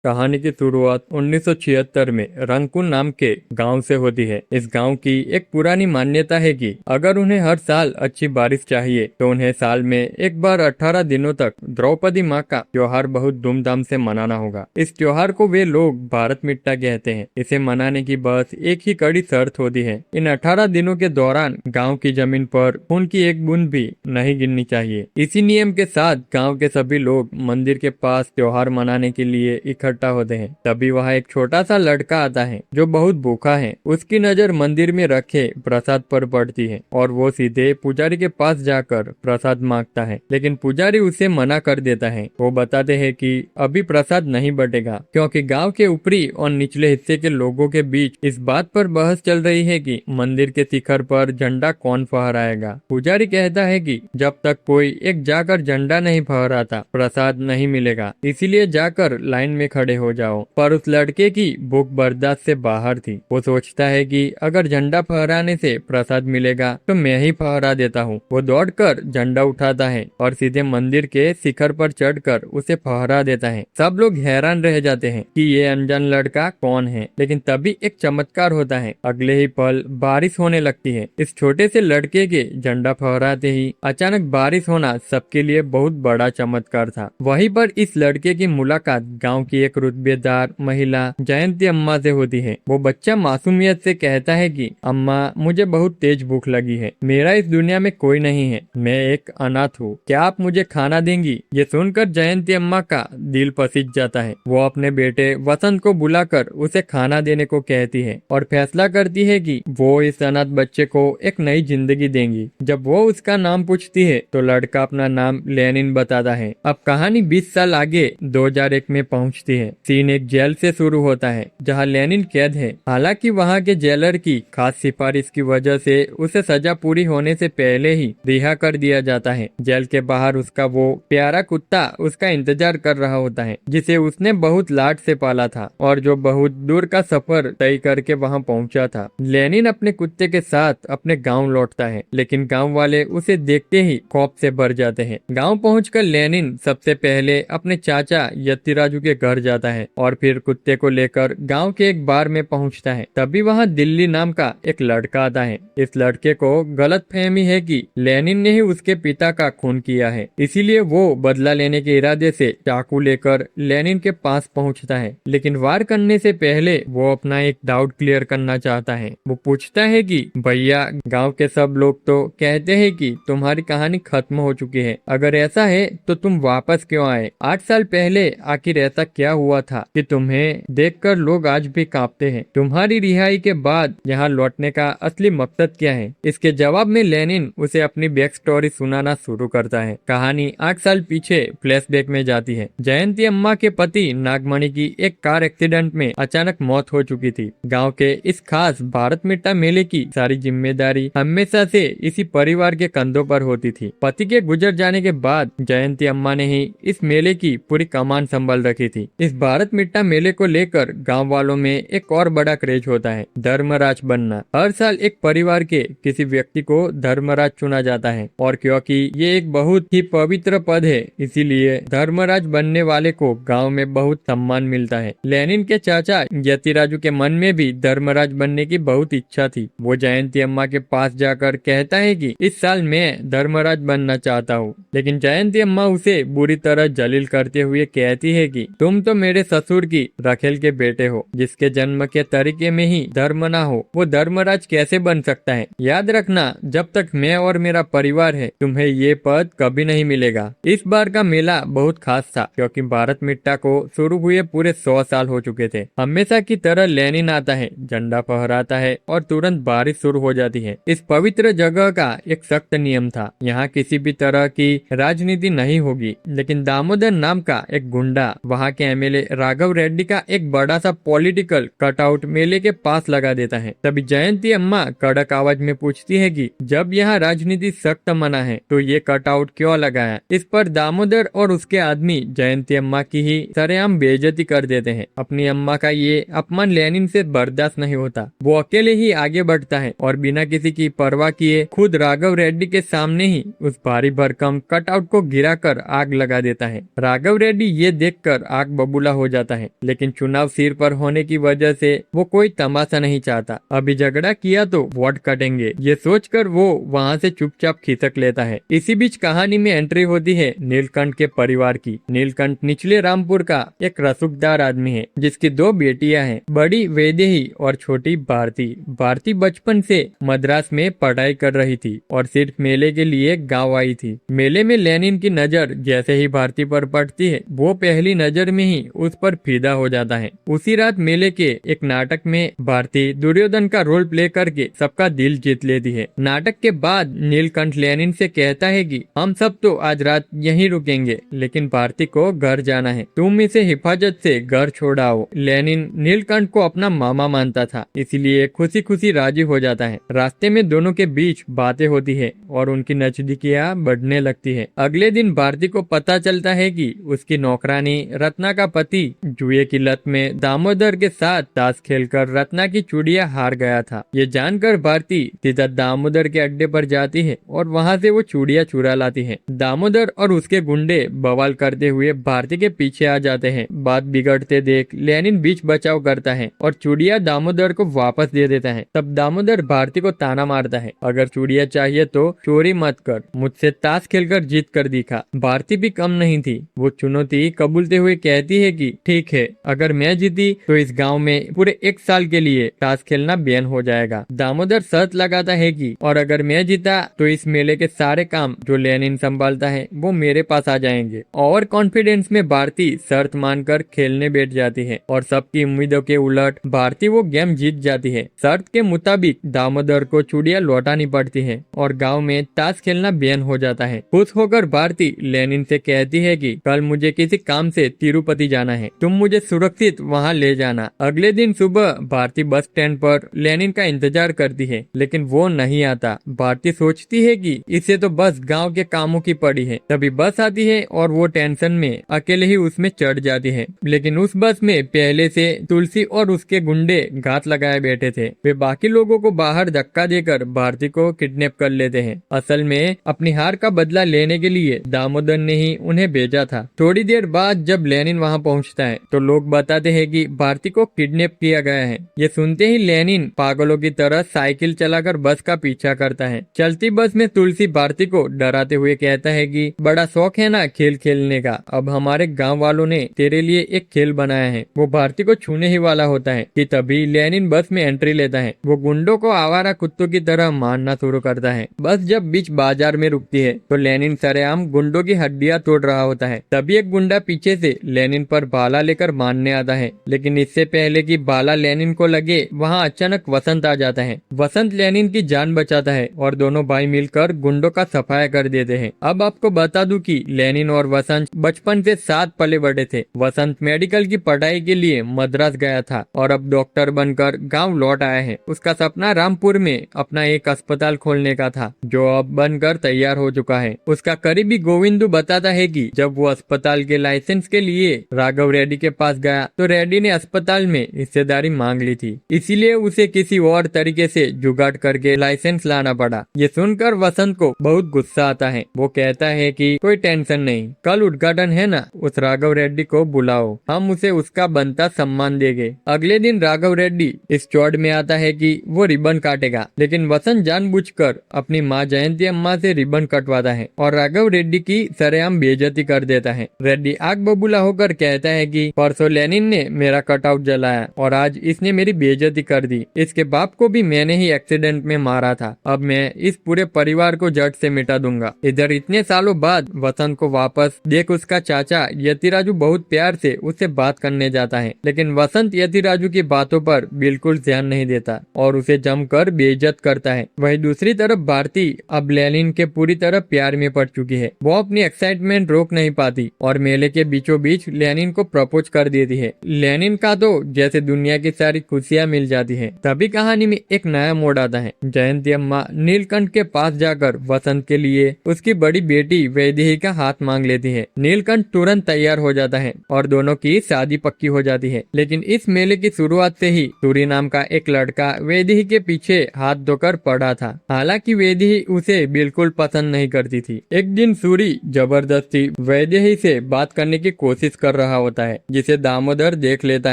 कहानी की शुरुआत 1976 में रंगकुन नाम के गांव से होती है। इस गांव की एक पुरानी मान्यता है कि अगर उन्हें हर साल अच्छी बारिश चाहिए तो उन्हें साल में एक बार 18 दिनों तक द्रौपदी माँ का त्योहार बहुत धूमधाम से मनाना होगा। इस त्योहार को वे लोग भारत मिट्टा कहते हैं। इसे मनाने की बस एक ही कड़ी शर्त होती है, इन 18 दिनों के दौरान गाँव की जमीन पर खून की एक बूंद भी नहीं गिरनी चाहिए। इसी नियम के साथ गाँव के सभी लोग मंदिर के पास त्योहार मनाने के लिए इकट्ठा होते हैं। तभी वहाँ एक छोटा सा लड़का आता है जो बहुत भूखा है। उसकी नजर मंदिर में रखे प्रसाद पर पड़ती है और वो सीधे पुजारी के पास जाकर प्रसाद मांगता है, लेकिन पुजारी उसे मना कर देता है। वो बताते हैं कि अभी प्रसाद नहीं बटेगा क्योंकि गांव के ऊपरी और निचले हिस्से के लोगों के बीच इस बात पर बहस चल रही है कि मंदिर के शिखर पर झंडा कौन फहराएगा। पुजारी कहता है कि जब तक कोई एक जाकर झंडा नहीं फहराता प्रसाद नहीं मिलेगा, इसीलिए जाकर लाइन में खड़े हो जाओ। पर उस लड़के की भूख बर्दाश्त से बाहर थी। वो सोचता है कि अगर झंडा फहराने से प्रसाद मिलेगा तो मैं ही फहरा देता हूँ। वो दौड़कर झंडा उठाता है और सीधे मंदिर के शिखर पर चढ़कर उसे फहरा देता है। सब लोग हैरान रह जाते हैं कि ये अनजान लड़का कौन है, लेकिन तभी एक चमत्कार होता है। अगले ही पल बारिश होने लगती है। इस छोटे से लड़के के झंडा फहराते ही अचानक बारिश होना सबके लिए बहुत बड़ा चमत्कार था। वहीं पर इस लड़के की मुलाकात गांव की एक रुतबेदार महिला जयंती अम्मा से होती है। वो बच्चा मासूमियत से कहता है कि अम्मा, मुझे बहुत तेज भूख लगी है। मेरा इस दुनिया में कोई नहीं है, मैं एक अनाथ हूँ। क्या आप मुझे खाना देंगी? ये सुनकर जयंती अम्मा का दिल पसीज जाता है। वो अपने बेटे वसंत को बुलाकर उसे खाना देने को कहती है और फैसला करती है कि वो इस अनाथ बच्चे को एक नई जिंदगी देंगी। जब वो उसका नाम पूछती है तो लड़का अपना नाम लेनिन बताता है। अब कहानी 20 साल आगे 2001 में पहुंचती है। सीन एक जेल से शुरू होता है जहां लेनिन कैद है। हालांकि वहां के जेलर की खास सिफारिश की वजह से उसे सजा पूरी होने से पहले ही रिहा कर दिया जाता है। जेल के बाहर उसका वो प्यारा कुत्ता उसका इंतजार कर रहा होता है, जिसे उसने बहुत लाड से पाला था और जो बहुत दूर का सफर तय करके वहां पहुंचा था। लेनिन अपने कुत्ते के साथ अपने गांव लौटता है, लेकिन गांव वाले उसे देखते ही खौफ से भर जाते हैं। गांव पहुंचकर लेनिन सबसे पहले अपने चाचा यतिराजू के घर जाता है और फिर कुत्ते को लेकर गांव के एक बार में पहुंचता है। तभी वहां दिल्ली नाम का एक लड़का आता है। इस लड़के को गलत फहमी है कि लेनिन ने ही उसके पिता का खून किया है, इसीलिए वो बदला लेने के इरादे से चाकू लेकर लेनिन के पास पहुंचता है। लेकिन वार करने से पहले वो अपना एक डाउट क्लियर करना चाहता है। वो पूछता है कि भैया, गांव के सब लोग तो कहते हैं कि तुम्हारी कहानी खत्म हो चुकी है। अगर ऐसा है तो तुम वापस क्यों आए? 8 साल पहले आखिर ऐसा क्या हुआ था कि तुम्हें देखकर लोग आज भी कांपते हैं? तुम्हारी रिहाई के बाद यहाँ लौटने का असली मकसद क्या है? इसके जवाब में लेनिन उसे अपनी बैक स्टोरी सुनाना शुरू करता है। कहानी 8 साल पीछे फ्लैशबैक में जाती है। जयंती अम्मा के पति नागमणि की एक कार एक्सीडेंट में अचानक मौत हो चुकी थी। गाँव के इस खास भारत मिट्टा मेले की सारी जिम्मेदारी हमेशा से इसी परिवार के कंधों पर होती थी। पति के गुजर जाने के बाद जयंती अम्मा ने ही इस मेले की पूरी कमान संभाल रखी थी। इस भारत मिट्टा मेले को लेकर गांव वालों में एक और बड़ा क्रेज होता है, धर्मराज बनना। हर साल एक परिवार के किसी व्यक्ति को धर्मराज चुना जाता है और क्योंकि ये एक बहुत ही पवित्र पद है, इसीलिए धर्मराज बनने वाले को गांव में बहुत सम्मान मिलता है। लेनिन के चाचा यतिराजू के मन में भी धर्मराज बनने की बहुत इच्छा थी। वो जयंती अम्मा के पास जाकर कहता है कि इस साल मैं धर्मराज बनना चाहता हूँ, लेकिन जयंती अम्मा उसे बुरी तरह जलील करते हुए कहती है कि तुम तो मेरे ससुर की रखेल के बेटे हो, जिसके जन्म के तरीके में ही धर्म ना हो, वो धर्मराज कैसे बन सकता है? याद रखना, जब तक मैं और मेरा परिवार है तुम्हें ये पद कभी नहीं मिलेगा। इस बार का मेला बहुत खास था क्योंकि भारत मिट्टा को शुरू हुए पूरे 100 साल हो चुके थे। हमेशा की तरह लेनिन आता है, झंडा फहराता है और तुरंत बारिश शुरू हो जाती है। इस पवित्र जगह का एक सख्त नियम था, यहाँ किसी भी तरह की राजनीति नहीं होगी। लेकिन दामोदर नाम का एक गुंडा वहाँ के एमएलए राघव रेड्डी का एक बड़ा सा पॉलिटिकल कटआउट मेले के पास लगा देता है। तभी जयंती अम्मा कड़क आवाज में पूछती है कि जब यहाँ राजनीति सख्त मना है तो ये कटआउट क्यों लगाया? इस पर दामोदर और उसके आदमी जयंती अम्मा की ही सरेआम बेइज्जती कर देते हैं। अपनी अम्मा का ये अपमान लेनिन से बर्दाश्त नहीं होता। वो अकेले ही आगे बढ़ता है और बिना किसी की परवाह किए खुद राघव रेड्डी के सामने ही उस भारी भरकम कटआउट को गिराकर आग लगा देता है। राघव रेड्डी ये देखकर आग बबूला हो जाता है, लेकिन चुनाव सिर पर होने की वजह से वो कोई तमाशा नहीं चाहता। अभी झगड़ा किया तो वोट कटेंगे, ये सोचकर वो वहाँ से चुपचाप खिसक लेता है। इसी बीच कहानी में एंट्री होती है नीलकंठ के परिवार की। नीलकंठ निचले रामपुर का एक रसूखदार आदमी है जिसकी 2 बेटियां हैं, बड़ी वैदेही और छोटी भारती। भारती बचपन से मद्रास में पढ़ाई कर रही थी और सिर्फ मेले के लिए गांव आई थी। मेले में लेनिन की नजर जैसे ही भारती पर पड़ती है, वो पहली नजर में ही उस पर फिदा हो जाता है। उसी रात मेले के एक नाटक में भारती दुर्योधन का रोल प्ले करके सबका दिल जीत लेती है। नाटक के बाद नीलकंठ लेनिन से कहता है कि हम सब तो आज रात यहीं रुकेंगे, लेकिन भारती को घर जाना है, तुम इसे हिफाजत से घर छोड़ाओ। लेनिन नीलकंठ को अपना मामा मानता था, इसलिए खुशी खुशी राजी हो जाता है। रास्ते में दोनों के बीच बातें होती है और उनकी नजदीकियां बढ़ने लगती है। अगले दिन भारती को पता चलता है कि उसकी नौकरानी रत्ना का पति जुए की लत में दामोदर के साथ ताश खेलकर रत्ना की चूड़ियां हार गया था। ये जानकर भारती सीधा दामोदर के अड्डे पर जाती है और वहाँ से वो चूड़ियां चुरा लाती है। दामोदर और उसके गुंडे बवाल करते हुए भारती के पीछे आ जाते हैं। बात बिगड़ते देख लेनिन बीच बचाव करता है और चूड़ियां दामोदर को वापस दे देता है। तब दामोदर भारती को ताना मारता है, अगर चूड़ियां चाहिए तो चोरी मत कर, मुझसे ताश खेलकर जीत कर दिखा। भारती भी कम नहीं थी, वो चुनौती कबूलते हुए कहती है कि ठीक है, अगर मैं जीती तो इस गांव में पूरे 1 साल के लिए ताश खेलना बैन हो जाएगा। दामोदर शर्त लगाता है कि और अगर मैं जीता तो इस मेले के सारे काम जो लेनिन संभालता है वो मेरे पास आ जाएंगे। और कॉन्फिडेंस में भारती शर्त मानकर खेलने बैठ जाती है और सबकी उम्मीदों के उलट भारती वो गेम जीत जाती है। शर्त के मुताबिक दामोदर को चूड़ियां लौटानी पड़ती है और गांव में ताश खेलना बैन हो जाता है। खुश होकर भारती लेनिन से कहती है कि कल मुझे किसी काम से तिरुपति जाना है, तुम मुझे सुरक्षित वहां ले जाना। अगले दिन सुबह भारती बस स्टैंड पर लेनिन का इंतजार करती है, लेकिन वो नहीं आता। भारती सोचती है कि इसे तो बस गांव के कामों की पड़ी है। तभी बस आती है और वो टेंशन में अकेले ही उसमें चढ़ जाती है, लेकिन उस बस में पहले से तुलसी और उसके गुंडे घात लगाए बैठे थे। वे बाकी लोगों को बाहर धक्का देकर भारती को किडनैप कर लेते हैं। असल में अपनी हार का बदला लेने के लिए दामोदर ने ही उन्हें भेजा था। थोड़ी देर बाद जब लेनिन वहां पहुंचता है तो लोग बताते हैं कि भारती को किडनैप किया गया है। ये सुनते ही लेनिन पागलों की तरह साइकिल चलाकर बस का पीछा करता है। चलती बस में तुलसी भारती को डराते हुए कहता है कि बड़ा शौक है ना खेल खेलने का, अब हमारे गांव वालों ने तेरे लिए एक खेल बनाया है। वो भारती को छूने ही वाला होता है कि तभी लेनिन बस में एंट्री लेता है। वो गुंडों को आवारा कुत्तों की तरह मारना शुरू करता है। बस जब बीच बाजार में रुकती है तो लेनिन सरेआम गुंडों की हड्डियां तोड़ रहा होता है। तभी एक गुंडा पीछे से लेनिन पर भाला लेकर मारने आता है, लेकिन इससे पहले कि भाला लेनिन को लगे वहाँ अचानक वसंत आ जाता है। वसंत लेनिन की जान बचाता है और दोनों भाई मिलकर गुंडों का सफाया कर देते हैं। अब आपको बता दूं कि लेनिन और वसंत बचपन से साथ पले बढ़े थे। वसंत मेडिकल की पढ़ाई के लिए मद्रास गया था और अब डॉक्टर बनकर गांव लौट आया है। उसका सपना रामपुर में अपना एक अस्पताल खोलने का था, जो अब बनकर तैयार हो चुका है। उसका करीबी गोविंदू बताता है कि जब वो अस्पताल के लाइसेंस के लिए राघव रेड्डी के पास गया तो रेड्डी ने अस्पताल में हिस्सेदारी मांग ली थी, इसीलिए उसे किसी और तरीके से जुगाड़ करके लाइसेंस लाना पड़ा। ये सुनकर वसंत को बहुत गुस्सा आता है। वो कहता है कि कोई टेंशन नहीं, कल उद्घाटन है ना, उस राघव रेड्डी को बुलाओ, हम उसे उसका बनता सम्मान देंगे। अगले दिन राघव रेड्डी इस चौड़ में आता है कि वो रिबन काटेगा, लेकिन वसंत जानबूझकर अपनी माँ जयंती अम्मा से रिबन कटवाता है और राघव रेड्डी की सरेआम बेइज्जती कर देता है। रेड्डी आग बबूला होकर कहता है कि परसों लेनिन ने मेरा कटआउट जलाया और आज इसने मेरी बेइज्जती कर दी। इसके बाप को भी मैंने ही एक्सीडेंट में मारा था, अब मैं इस पूरे परिवार को जड़ से मिटा दूंगा। इधर इतने सालों बाद वसंत को वापस देख उसका चाचा यतिराजू बहुत प्यार से उससे बात करने जाता है, लेकिन वसंत यतिराजू की बातों पर बिल्कुल ध्यान नहीं देता और उसे जमकर बेइज्जत करता है। वहीं दूसरी तरफ भारती अब लेनिन के पूरी तरह प्यार में पड़ चुकी है। वो अपनी एक्साइटमेंट रोक नहीं पाती और मेले के बीचों बीच लेनिन को प्रपोज कर देती है। लेनिन का तो जैसे दुनिया की सारी खुशियां मिल जाती है। तभी कहानी में एक नया मोड़ आता है। जयंती अम्मा नीलकंठ के पास जाकर वसंत के लिए उसकी बड़ी बेटी वैदेही का हाथ मांग लेती है। नीलकंठ तुरंत तैयार हो जाता है और दोनों की शादी पक्की हो जाती है। लेकिन इस मेले की शुरुआत से ही सूरी नाम का एक लड़का वैदेही के पीछे हाथ धोकर पड़ा था। हालांकि वैदेही उसे बिल्कुल पसंद नहीं करती थी। एक दिन सूरी जबरदस्ती वैदेही से बात करने की कोशिश कर रहा होता है, जिसे दामोदर देख लेता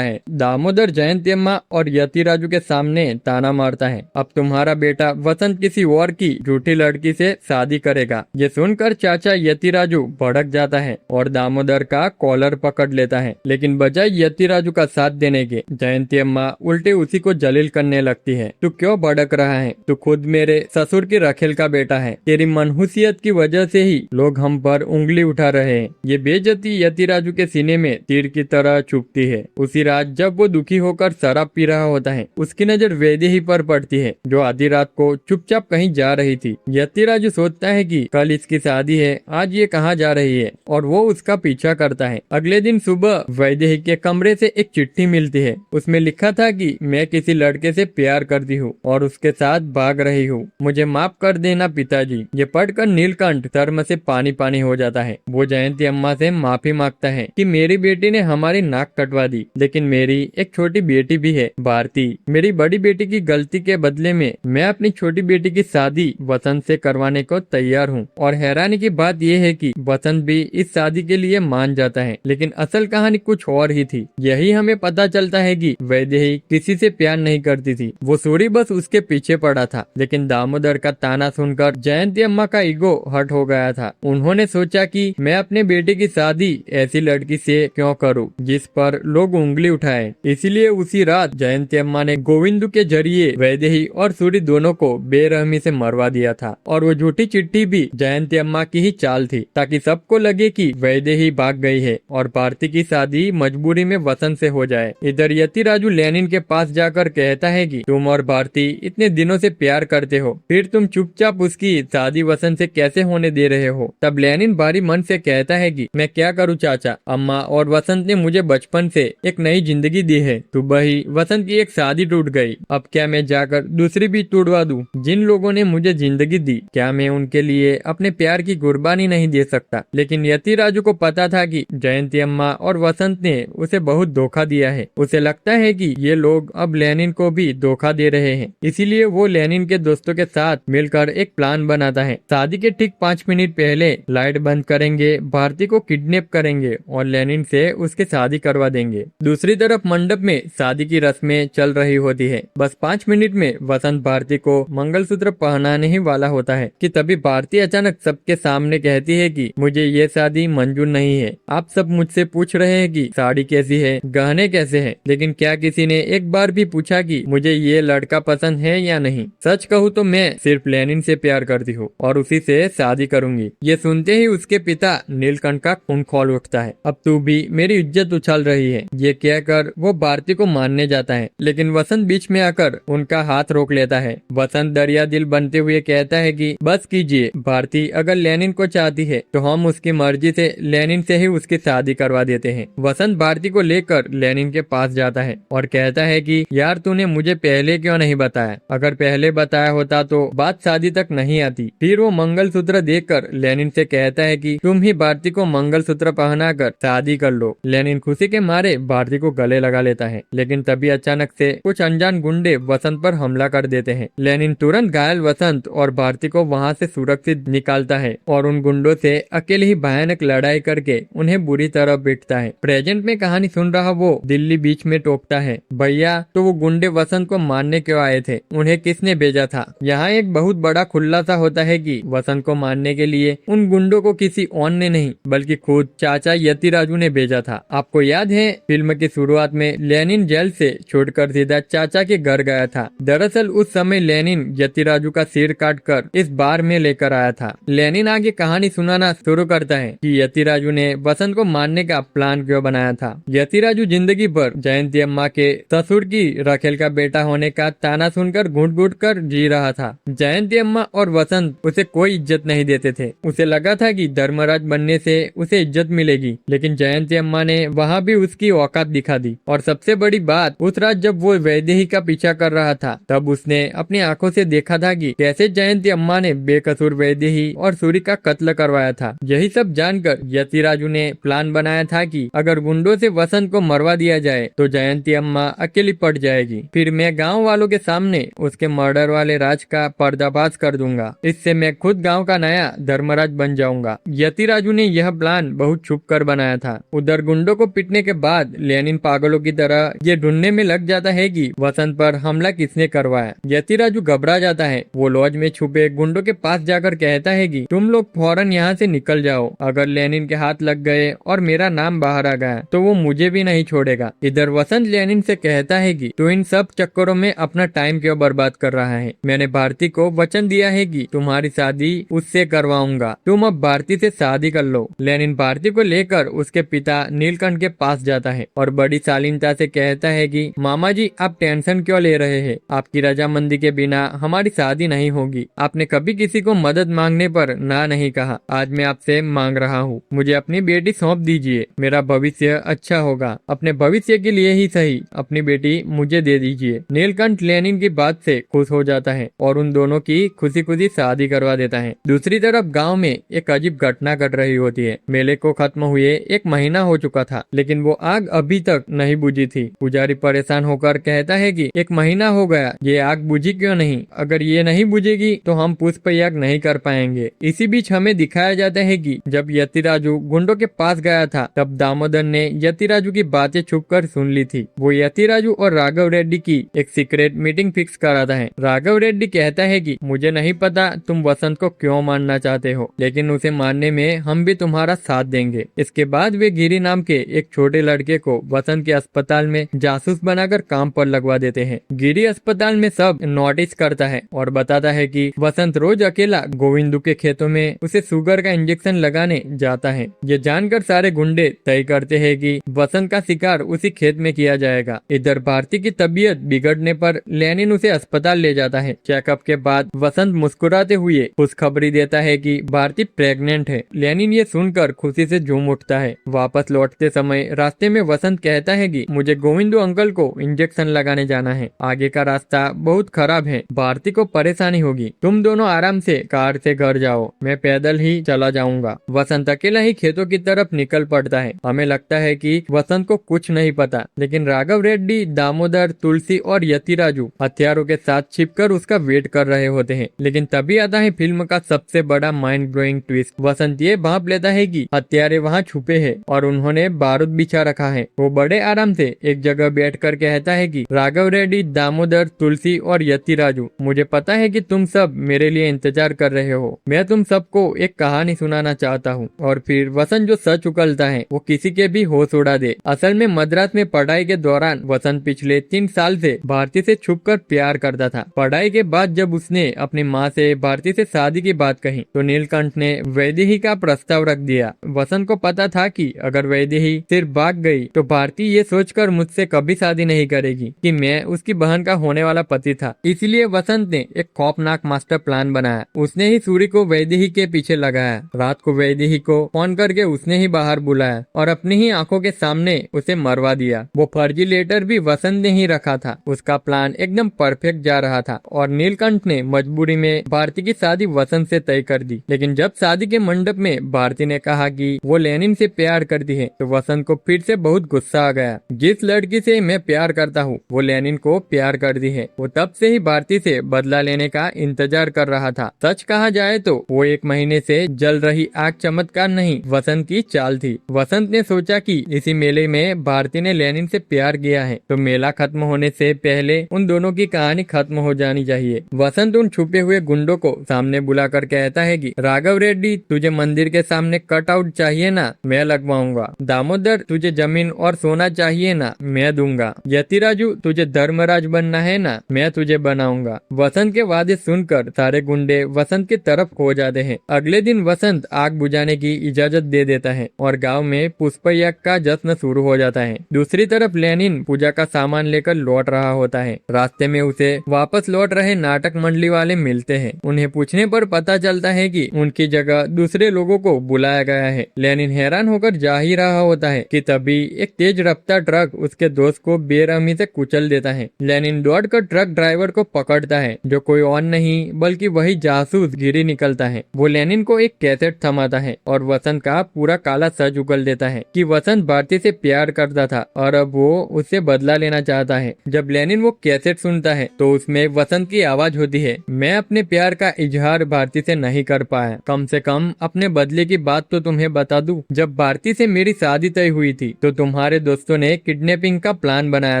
है। दामोदर जयंती अम्मा और यतिराजू के सामने ताना मारता है, अब तुम्हारा बेटा वसंत किसी और की झूठी लड़की से शादी करेगा। ये सुनकर चाचा यतिराजू भड़क जाता है और दामोदर का कॉलर पकड़ लेता है, लेकिन बजाय यतिराजू का साथ देने के जयंती अम्मा उल्टे उसी को जलील करने लगती है। तू क्यों भड़क रहा है? तू खुद मेरे ससुर की रखेल का बेटा है। तेरी मनहूसियत की वजह से ही लोग हम पर उंगली उठा रहे हैं। ये बेइज्जती यतिराजू के सीने में तीर की तरह चुभती है। उसी रात जब वो दुखी होकर शराब पी रहा होता है, उसकी नजर वैदेही पर पड़ती है, जो आधी रात को चुपचाप कहीं जा रही थी। यतिराजू सोचता है कि कल इसकी शादी है, आज ये कहाँ जा रही है, और वो उसका पीछा करता है। अगले दिन सुबह वैदेही के कमरे से एक चिट्ठी मिलती है। उसमें लिखा था कि मैं किसी लड़के से प्यार करती हूँ और उसके साथ भाग रही हूँ, मुझे माफ कर देना पिताजी। ये पढ़कर नीलकंठ शर्म से पानी पानी हो जाता है। वो जयंती अम्मा से माफी मांगता है कि मेरी बेटी ने हमारी नाक कटवा दी, लेकिन मेरी एक छोटी बेटी भी है भारती। मेरी बड़ी बेटी की गलती के बदले में मैं अपनी छोटी बेटी की शादी वसंत से करवाने को तैयार हूँ। और हैरानी की बात यह है कि वसंत भी इस शादी के लिए मान जाता है, लेकिन असल कहानी कुछ और ही थी। यही हमें पता चलता है कि वैदेही किसी से प्यार नहीं करती थी, वो सूरी बस उसके पीछे पड़ा था। लेकिन दामोदर का ताना सुनकर जयंती अम्मा का ईगो हर्ट हो गया था। उन्होंने सोचा कि मैं अपने बेटे की शादी ऐसी लड़की से क्यों करूं जिस पर लोग उंगली उठाए। इसीलिए उसी रात जयंती अम्मा ने गोविंदू के जरिए वैदेही और सूरी दोनों को बेरहमी से मरवा दिया था। और वो झूठी चिट्ठी भी जयंती अम्मा की ही चाल थी, ताकि सबको लगे कि वैदेही भाग गई है और भारती की शादी मजबूरी में वसंत से हो जाए। इधर यतिराजू लेनिन के पास जाकर कहता है कि तुम और भारती इतने दिनों से प्यार करते हो, फिर तुम चुपचाप उसकी शादी वसंत से कैसे होने दे रहे हो? तब लेनिन भारी मन से कहता है कि मैं क्या करूं चाचा, अम्मा और वसंत ने मुझे बचपन से एक नई जिंदगी दी है। सुबह ही वसंत की एक शादी टूट गई, अब क्या मैं जाकर दूसरी भी तोड़वा दूं? जिन लोगों ने मुझे जिंदगी दी, क्या मैं उनके लिए अपने प्यार की कुर्बानी नहीं दे सकता? लेकिन यतिराजू को पता था कि जयंती अम्मा और वसंत ने उसे बहुत धोखा दिया है। उसे लगता है कि ये लोग अब लेनिन को भी धोखा दे रहे हैं, इसीलिए वो लेनिन के दोस्तों के साथ मिलकर एक प्लान बनाता है। शादी के ठीक 5 मिनट पहले लाइट बंद करेंगे, भारती को किडनैप करेंगे और लेनिन से उसकी शादी करवा देंगे। दूसरी तरफ मंडप में शादी की रस्में चल रही होती है। बस 5 मिनट में वसंत भारती को मंगलसूत्र पहनाने ही वाला होता है कि तभी भारती अचानक सबके सामने कहती है कि मुझे ये शादी मंजूर नहीं है। आप सब मुझसे पूछ रहे हैं कि साड़ी कैसी है, गहने कैसे हैं, लेकिन क्या किसी ने एक बार भी पूछा कि मुझे ये लड़का पसंद है या नहीं? सच कहूँ तो मैं सिर्फ लेनिन से प्यार करती हूँ और उसी से शादी करूंगी। ये सुनते ही उसके पिता नीलकंठ का खून खौल उठता है। अब तू भी मेरी इज्जत उछाल रही है, ये कहकर वो भारती को मारने जाता है, लेकिन वसंत बीच में आकर उनका हाथ रोक लेता है। वसंत दरिया दिल बनते हुए कहता है कि बस कीजिए भारती, अगर लेनिन को चाहती है तो हम उसकी मर्जी से लेनिन से ही उसकी शादी करवा देते हैं। वसंत भारती को लेकर लेनिन के पास जाता है और कहता है कि यार तूने मुझे पहले क्यों नहीं बताया? अगर पहले बताया होता तो बात शादी तक नहीं आती। फिर वो मंगलसूत्र देकर लेनिन से कहता है कि तुम ही भारती को मंगलसूत्र पहनाकर शादी कर लो। लेनिन खुशी के मारे भारती को गले लगा लेता है, लेकिन तभी अचानक से कुछ अनजान गुंडे वसंत पर हमला कर देते हैं। लेनिन तुरंत घायल वसंत और भारती को वहाँ से सुरक्षित निकालता है और उन गुंडों से अकेले ही भयानक लड़ाई करके उन्हें बुरी तरह पीटता है। प्रेजेंट में कहानी सुन रहा वो दिल्ली बीच में टोकता है, भैया तो वो गुंडे वसंत को मारने क्यों आए थे? उन्हें किसने भेजा था? यहाँ एक बहुत बड़ा खुलासा होता है कि वसंत को मारने के लिए उन गुंडों को किसी और ने नहीं बल्कि खुद चाचा यतिराजू ने भेजा था। आपको याद है फिल्म की शुरुआत में लेनिन जेल से छूटकर सीधा चाचा के घर गया था। दरअसल उस समय लेनिन यतिराजू का सिर काटकर इस बार में लेकर आया था। लेनिन आगे कहानी सुनाना शुरू करता है कि यतिराजू ने वसंत को मारने का प्लान क्यों बनाया था। यतिराजू जिंदगी भर जयंती अम्मा के ससुर की रखेल का बेटा होने का ताना सुनकर घुट घुट कर जी रहा था। जयंती अम्मा और वसंत उसे कोई इज्जत नहीं देते थे। उसे लगा था कि धर्मराज बनने से उसे इज्जत मिलेगी, लेकिन जयंती अम्मा ने वहाँ भी उसकी औकात दिखा दी। और सबसे बड़ी बात, उस रात जब वो वैदेही का पीछा कर रहा था तब उसने अपनी आंखों से देखा था कि कैसे जयंती अम्मा ने बेकसूर वैदेही और सूरी का कत्ल करवाया था। यही सब जानकर यतिराजू ने प्लान बनाया था कि अगर गुंडों से वसंत को मरवा दिया जाए तो जयंती अम्मा अकेली पड़ जाएगी। फिर मैं गांव वालों के सामने उसके मर्डर वाले राज का पर्दाफाश कर दूंगा। इससे मैं खुद गांव का नया धर्मराज बन जाऊंगा। यतिराजू ने यह प्लान बहुत छुप कर बनाया था। था। उधर गुंडों को पीटने के बाद लेनिन पागलों की तरह ये ढूंढने में लग जाता है कि वसंत पर हमला किसने करवाया। यतिराजू घबरा जाता है। वो लॉज में छुपे गुंडों के पास जाकर कहता है कि तुम लोग फौरन यहाँ से निकल जाओ। अगर लेनिन के हाथ लग गए और मेरा नाम बाहर आ गया तो वो मुझे भी नहीं छोड़ेगा। इधर वसंत लेनिन से कहता है कि तू इन सब चक्करों में अपना टाइम क्यों बर्बाद कर रहा है। मैंने भारती को वचन दिया है कि तुम्हारी शादी उससे करवाऊंगा। तुम अब भारती से शादी कर लो। लेनिन भारती को लेकर उसके पिता नीलकंठ के पास जाता है और बड़ी शालीनता से कहता है कि मामा जी आप टेंशन क्यों ले रहे हैं। आपकी रजामंदी के बिना हमारी शादी नहीं होगी। आपने कभी किसी को मदद मांगने पर ना नहीं कहा। आज मैं आपसे मांग रहा हूँ, मुझे अपनी बेटी सौंप दीजिए। मेरा भविष्य अच्छा होगा। अपने भविष्य के लिए ही सही अपनी बेटी मुझे दे दीजिए। नीलकंठ लेनिन की बात से खुश हो जाता है और उन दोनों की खुशी खुशी शादी करवा देता है। दूसरी तरफ गांव में एक अजीब घटना घट रही होती है। मेले को खत्म हुए 1 महीना हो चुका था, लेकिन वो आग अभी तक नहीं बुझी थी। पुजारी परेशान होकर कहता है कि 1 महीना हो गया, ये आग बुझी क्यों नहीं। अगर ये नहीं बुझेगी तो हम पुष्प याग नहीं कर पाएंगे। इसी बीच हमें दिखाया जाता है कि जब यतिराजू गुंडों के पास गया था तब दामोदर ने यतिराजू की बातें छुपकर सुन ली थी। वो यतिराजू और राघव रेड्डी की एक सीक्रेट मीटिंग फिक्स कराता है। राघव रेड्डी कहता है कि मुझे नहीं पता तुम वसंत को क्यों मारना चाहते हो, लेकिन उसे मारने में हम भी तुम्हारा साथ देंगे। इसके बाद वे गिरी नाम के एक छोटे लड़के को वसंत के अस्पताल में जासूस बनाकर काम पर लगवा देते हैं। गिरी अस्पताल में सब नोटिस करता है और बताता है कि वसंत रोज अकेला गोविंदू के खेतों में उसे शुगर का इंजेक्शन लगाने जाता है। ये जानकर सारे गुंडे तय करते हैं कि वसंत का शिकार उसी खेत में किया जाएगा। इधर भारती की तबीयत बिगड़ने पर लेनिन उसे अस्पताल ले जाता है। चेकअप के बाद वसंत मुस्कुराते हुए खुशखबरी देता है कि भारती प्रेग्नेंट है। लेनिन ये सुनकर खुशी से झूम उठता है। वापस लौटते समय रास्ते में वसंत कहता है कि मुझे गोविंदू अंकल को इंजेक्शन लगाने जाना है। आगे का रास्ता बहुत खराब है, भारती को परेशानी होगी। तुम दोनों आराम से कार से घर जाओ, मैं पैदल ही चला जाऊंगा। वसंत अकेला ही खेतों की तरफ निकल पड़ता है। हमें लगता है कि वसंत को कुछ नहीं पता, लेकिन राघव रेड्डी, दामोदर, तुलसी और यतिराजू हथियारों के साथ छिपकर उसका वेट कर रहे होते हैं। लेकिन तभी आता है फिल्म का सबसे बड़ा माइंड ब्लोइंग ट्विस्ट। वसंत ये भांप लेता है कि हत्यारे वहाँ छुपे हैं और उन्होंने बारूद बिछा रखा है। वो बड़े आराम से एक जगह बैठकर कहता है कि राघव रेड्डी, दामोदर, तुलसी और यतिराजू, मुझे पता है कि तुम सब मेरे लिए इंतजार कर रहे हो। मैं तुम सबको एक कहानी सुनाना चाहता हूँ। और फिर वसंत जो सच उगलता है वो किसी के भी होश उड़ा दे। असल में मद्रास में पढ़ाई के दौरान वसंत पिछले 3 साल से भारती से छुपकर प्यार करता था। पढ़ाई के बाद जब उसने अपनी माँ से भारती से शादी की बात कही तो नीलकंठ ने वैदेही का प्रस्ताव रख दिया। वसंत को पता था कि अगर वैदेही सिर्फ भाग गई तो भारती ये सोचकर मुझसे कभी शादी नहीं करेगी कि मैं उसकी बहन का होने वाला पति था। इसलिए वसंत ने एक खौफनाक मास्टर प्लान बनाया। उसने ही सूरी को वैदेही के पीछे लगाया। रात को वैदेही को फोन करके उसने ही बाहर बुलाया और अपनी ही आंखों के सामने उसे मरवा दिया। वो फर्जी लेटर भी वसंत ने ही रखा था। उसका प्लान एकदम परफेक्ट जा रहा था और नीलकंठ ने मजबूरी में भारती की शादी वसंत से तय कर दी। लेकिन जब शादी के मंडप में भारती ने कहा कि वो लेनिन से प्यार करती है तो वसंत को फिर से बहुत गुस्सा आ गया। जिस लड़की से मैं प्यार करता हूँ वो लेनिन को प्यार करती है। वो तब से ही भारती से बदला लेने का इंतजार कर रहा था। सच कहा जाए तो वो 1 महीने से जल रही आग चमत्कार नहीं, वसंत की चाल थी। वसंत ने सोचा कि इसी मेले में भारती ने लेनिन से प्यार किया है तो मेला खत्म होने से पहले उन दोनों की कहानी खत्म हो जानी चाहिए। वसंत उन छुपे हुए गुंडों को सामने बुलाकर कहता है कि राघव रेड्डी, तुझे मंदिर के सामने कट आउट चाहिए ना, मैं लगवाऊंगा। दामोदर, तुझे जमीन और सोना चाहिए ना, मैं दूंगा। यतिराजू, तुझे धर्मराज बनना है ना, मैं तुझे बनाऊंगा। वसंत के वादे सुनकर सारे गुंडे वसंत की तरफ खो जाते हैं। अगले दिन वसंत आग बुझाने की इजाजत दे देता है और गांव में पुष्प यज्ञ का जश्न शुरू हो जाता है। दूसरी तरफ लेनिन पूजा का सामान लेकर लौट रहा होता है। रास्ते में उसे वापस लौट रहे नाटक मंडली वाले मिलते हैं। उन्हें पूछने पर पता चलता है कि उनकी जगह दूसरे लोगों को बुलाया गया है। लेनिन हैरान होकर जा ही रहा होता है कि तभी एक तेज रफ्तार ट्रक उसके दोस्त को बेरहमी से कुचल देता है। लेनिन दौड़कर ट्रक ड्राइवर को पकड़ता है जो कोई और नहीं बल्कि वही जासूस गिरी निकलता है। वो लेनिन को एक कैसेट थमाता है और वसंत का पूरा काला सच उगल देता है कि वसंत भारती से प्यार करता था और अब वो उससे बदला लेना चाहता है। जब लेनिन वो कैसेट सुनता है तो उसमें वसंत की आवाज होती है, मैं अपने प्यार का इजहार भारती से नहीं कर पाया, कम से कम अपने बदले की बात तो तुम्हें बता दूं। जब भारती भारती से मेरी शादी तय हुई थी तो तुम्हारे दोस्तों ने किडनैपिंग का प्लान बनाया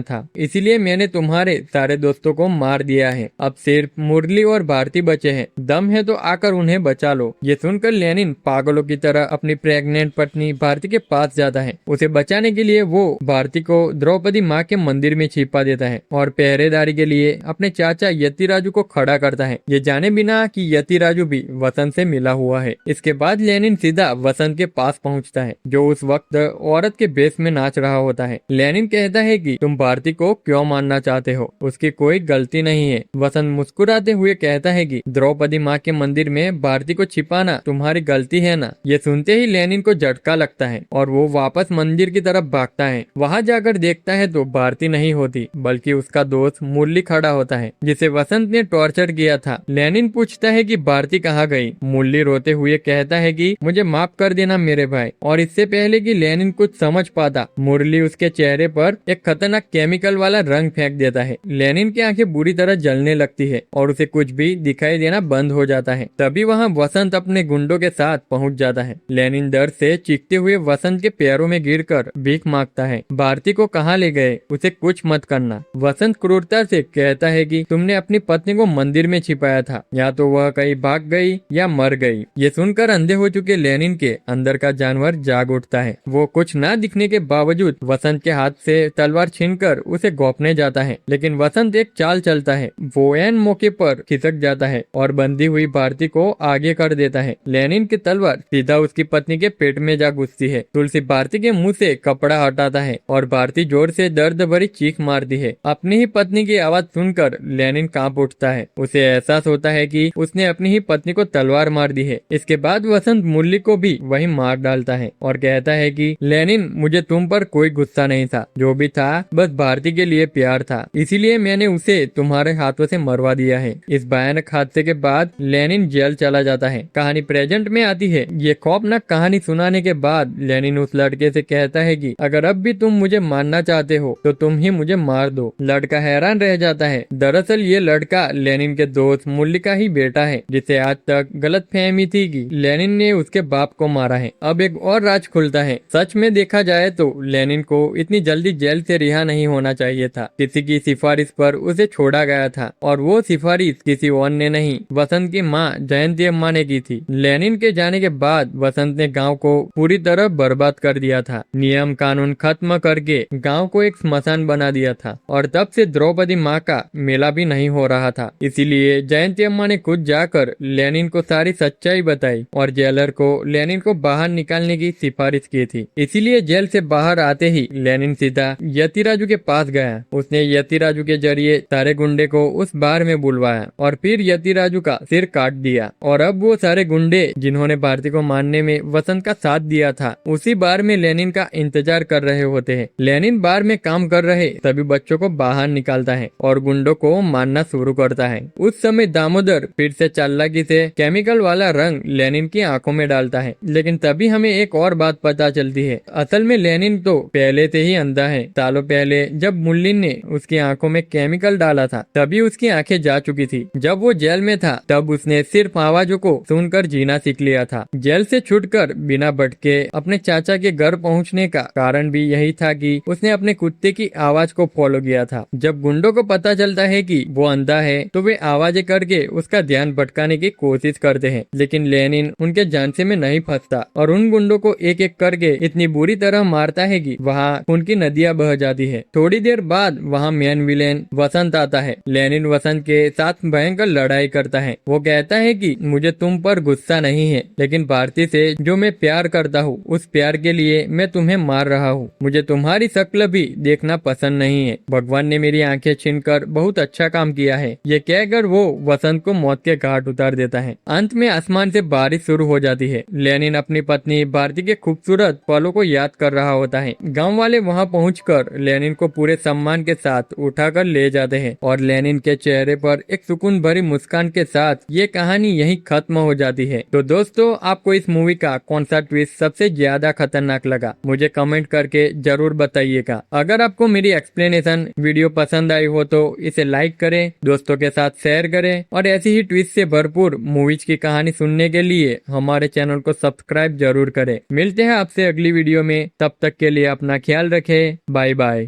था, इसीलिए मैंने तुम्हारे सारे दोस्तों को मार दिया है। अब सिर्फ मुरली और भारती बचे हैं, दम है तो आकर उन्हें बचा लो। ये सुनकर लेनिन पागलों की तरह अपनी प्रेग्नेंट पत्नी भारती के पास जाता है। उसे बचाने के लिए वो भारती को द्रौपदी माँ के मंदिर में छिपा देता है और पहरेदारी के लिए अपने चाचा यतिराजू को खड़ा करता है, ये जाने बिना कि यतिराजू भी वसंत से मिला हुआ है। इसके बाद लेनिन सीधा वसंत के पास पहुंचता है, जो उस वक्त औरत के बेस में नाच रहा होता है। लेनिन कहता है कि तुम भारती को क्यों मारना चाहते हो, उसकी कोई गलती नहीं है। वसंत मुस्कुराते हुए कहता है कि द्रौपदी माँ के मंदिर में भारती को छिपाना तुम्हारी गलती है ना। ये सुनते ही लेनिन को झटका लगता है और वो वापस मंदिर की तरफ भागता है। वहाँ जाकर देखता है तो भारती नहीं होती, बल्कि उसका दोस्त मुरली खड़ा होता है, जिसे वसंत ने टॉर्चर किया था। लेनिन पूछता है कि भारती कहाँ गई। मुरली रोते हुए कहता है कि मुझे माफ कर देना मेरे भाई। और इससे पहले कि लेनिन कुछ समझ पाता, मुरली उसके चेहरे पर एक खतरनाक केमिकल वाला रंग फेंक देता है। लेनिन की आंखें बुरी तरह जलने लगती है और उसे कुछ भी दिखाई देना बंद हो जाता है। तभी वहाँ वसंत अपने गुंडों के साथ पहुंच जाता है। लेनिन डर से चीखते हुए वसंत के पैरों में गिरकर भीख मांगता है। भारती को कहाँ ले गए, उसे कुछ मत करना। वसंत क्रूरता से कहता है कि तुमने अपनी पत्नी को मंदिर में छिपाया था, या तो वह कहीं भाग गई या मर गई। ये सुनकर अंधे हो चुके लेनिन के अंदर का जानवर जाग उठता है। वो कुछ न दिखने के बावजूद वसंत के हाथ से तलवार छीनकर उसे गोपने जाता है, लेकिन वसंत एक चाल चलता है। वो एन मौके पर खिसक जाता है और बंधी हुई भारती को आगे कर देता है। लेनिन की तलवार सीधा उसकी पत्नी के पेट में जा घुसती है। तुलसी भारती के मुंह से कपड़ा हटाता है और भारती जोर से दर्द भरी चीख मारती है। अपनी ही पत्नी की आवाज सुनकर लेनिन कांप उठता है। उसे एहसास होता है कि उसने अपनी ही पत्नी को तलवार मार दी है। इसके बाद वसंत मुरली को भी वही मार डालता है और कहता है कि लेनिन, मुझे तुम पर कोई गुस्सा नहीं था, जो भी था बस भारती के लिए प्यार था, इसीलिए मैंने उसे तुम्हारे हाथों से मरवा दिया है। इस भयानक हादसे के बाद लेनिन जेल चला जाता है। कहानी प्रेजेंट में आती है। ये खौफनाक कहानी सुनाने के बाद लेनिन उस लड़के से कहता है कि अगर अब भी तुम मुझे मारना चाहते हो तो तुम ही मुझे मार दो। लड़का हैरान रह जाता है। दरअसल ये लड़का लेनिन के दोस्त मुरली का ही बेटा है, जिसे आज तक गलतफहमी थी कि लेनिन ने उसके बाप को मारा है। अब एक और राज खुलता है। सच में देखा जाए तो लेनिन को इतनी जल्दी जेल से रिहा नहीं होना चाहिए था। किसी की सिफारिश पर उसे छोड़ा गया था और वो सिफारिश किसी और ने नहीं, वसंत की माँ जयंती अम्मा ने की थी। लेनिन के जाने के बाद वसंत ने गांव को पूरी तरह बर्बाद कर दिया था। नियम कानून खत्म करके गांव को एक स्मशान बना दिया था और तब से द्रौपदी माँ का मेला भी नहीं हो रहा था। इसीलिए जयंती अम्मा ने खुद जाकर लेनिन को सारी सच्चाई बताई और जेलर को लेनिन को बाहर निकालने की सिफारिश की थी। इसीलिए जेल से बाहर आते ही लेनिन सीधा यतिराजू के पास गया। उसने यतिराजू के जरिए सारे गुंडे को उस बार में बुलवाया और फिर यतिराजू का सिर काट दिया। और अब वो सारे गुंडे जिन्होंने भारती को मारने में वसंत का साथ दिया था, उसी बार में लेनिन का इंतजार कर रहे होते हैं। लेनिन बार में काम कर रहे सभी बच्चों को बाहर निकालता है और गुंडों को मारना शुरू करता है। उस समय दामोदर फिर से चालाकी से केमिकल वाला रंग लेनिन की आंखों में डालता है, लेकिन तभी हमें एक और बात पता चलती है। असल में लेनिन तो पहले से ही अंधा है। सालों पहले जब मुरली ने उसकी आंखों में केमिकल डाला था, तभी उसकी आंखें जा चुकी थी। जब वो जेल में था तब उसने सिर्फ आवाजों को सुनकर जीना सीख लिया था। जेल से छूटकर बिना भटके अपने चाचा के घर पहुंचने का कारण भी यही था कि उसने अपने कुत्ते की आवाज को फॉलो किया था। जब गुंडों को पता चलता है कि वो अंधा है तो वे आवाजें करके उसका ध्यान भटकाने की कोशिश करते हैं, लेकिन लेनिन उनके झांसे में नहीं फंसता और उन गुंडों को एक एक करके इतनी बुरी तरह मारता है कि वहाँ खून की नदियां बह जाती है। थोड़ी देर बाद वहाँ मेन विलेन वसंत आता है। लेनिन वसंत के साथ भयंकर लड़ाई करता है। वो कहता है कि मुझे तुम पर गुस्सा नहीं है, लेकिन भारती से जो मैं प्यार करता हूँ उस प्यार के लिए मैं तुम्हें मार रहा हूँ। मुझे तुम्हारी शक्ल भी देखना पसंद नहीं है। भगवान ने मेरी आंखें छीनकर बहुत अच्छा काम किया है। ये कहकर वो वसंत को मौत के घाट उतार देता है। अंत में आसमान से बारिश शुरू हो जाती है। लेनिन अपनी पत्नी भारती के खूबसूरत पलों को याद कर रहा होता है। गांव वाले वहां पहुंचकर लेनिन को पूरे सम्मान के साथ उठाकर ले जाते हैं और लेनिन के चेहरे पर एक सुकून भरी मुस्कान के साथ ये कहानी यहीं खत्म हो जाती है। तो दोस्तों, आपको इस मूवी का कौन सा ट्विस्ट सबसे ज्यादा खतरनाक लगा, मुझे कमेंट करके जरूर बताइएगा। अगर आपको मेरी एक्सप्लेनेशन वीडियो पसंद आई हो तो इसे लाइक करें, दोस्तों के साथ शेयर करें और ऐसी ही ट्विस्ट से भरपूर मूवीज की कहानी सुनने के लिए हमारे चैनल को सब्सक्राइब जरूर करें। मिलते हैं आपसे अगली वीडियो में, तब तक के लिए अपना ख्याल रखें। Bye bye.